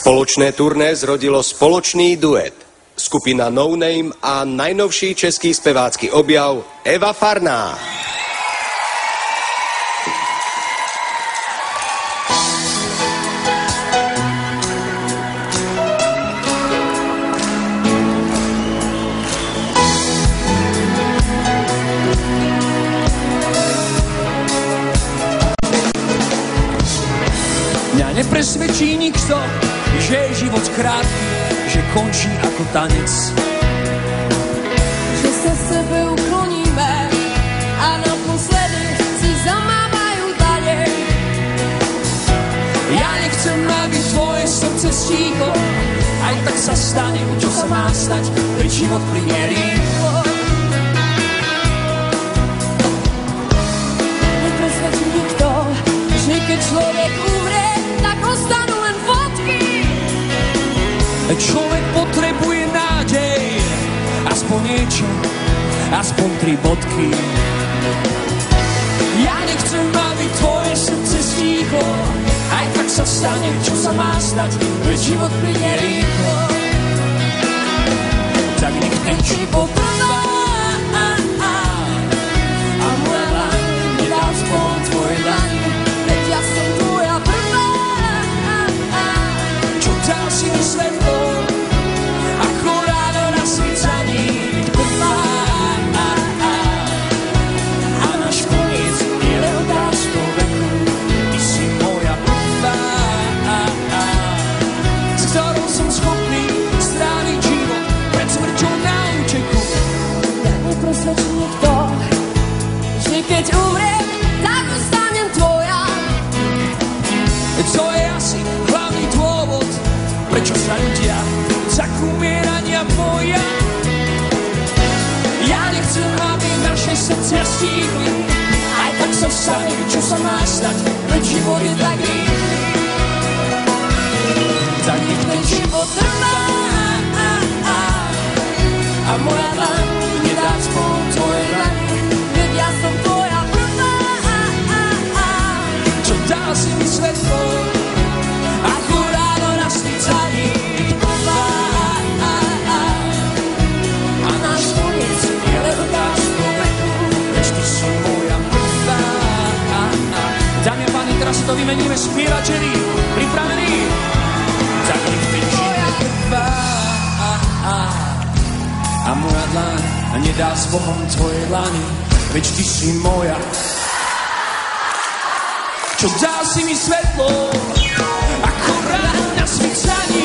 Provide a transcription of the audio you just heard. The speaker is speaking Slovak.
Spoločné turné zrodilo spoločný duet. Skupina No Name a najnovší český spevácky objav Eva Farná. Mňa nepresvedčí nikto, že je život krátky, že končí ako tanec. Že sa sebe ukloníme a naposledy si zamávajú dane. Ja nechcem, aby tvoje srdce stíchlo, aj tak sa stane, čo sa má stať, veď život plynie rýchlo. Nepresvedčí nikto, že keď človek umrie, tak ostanú len fotky. Človek potrebuje nádej, aspoň niečo, aspoň 3 bodky. Ja nechcem, aby tvoje srdce stíchlo, aj tak sa stane, čo sa má stať, veď život plynie rýchlo. Tak nech ten život trvá a moja dlaň nedá spolu tvoje dlani, Veď ja som tvoja prvá. čo dal si mi svetlo, ako ráno na svícaní. Prvá a náš koniec je len otázkou veku. Ty si moja prvá, s ktorou som schopný stráviť život pred smrťou na úteku. Nepresvedčí nikto, že keď umriem, tak ostanem tvoja. To je asi hlavný dôvod, prečo sa ľudia za umierania boja. Ja nechcem, aby naše srdcia stíchli, aj tak sa stane, čo sa má stať, veď život je tak rýchly. Tak nech ten život trvá a moja dlaň nedá spolu tvoje dlani, Veď ja som tvoja prvá. čo dal si mi svetlo, ako ráno na svícaní. A náš koniec je len otázkou veku, veď ty si moja prvá. Dámy a páni, teraz si to vymeníme, spievačeri, pripravení? Tak nech ty žije prvá a moja dlaň nedá s Bohom tvoje dlani, veď ty si moja, čo dal si mi svetlo, ako ráno na svícaní.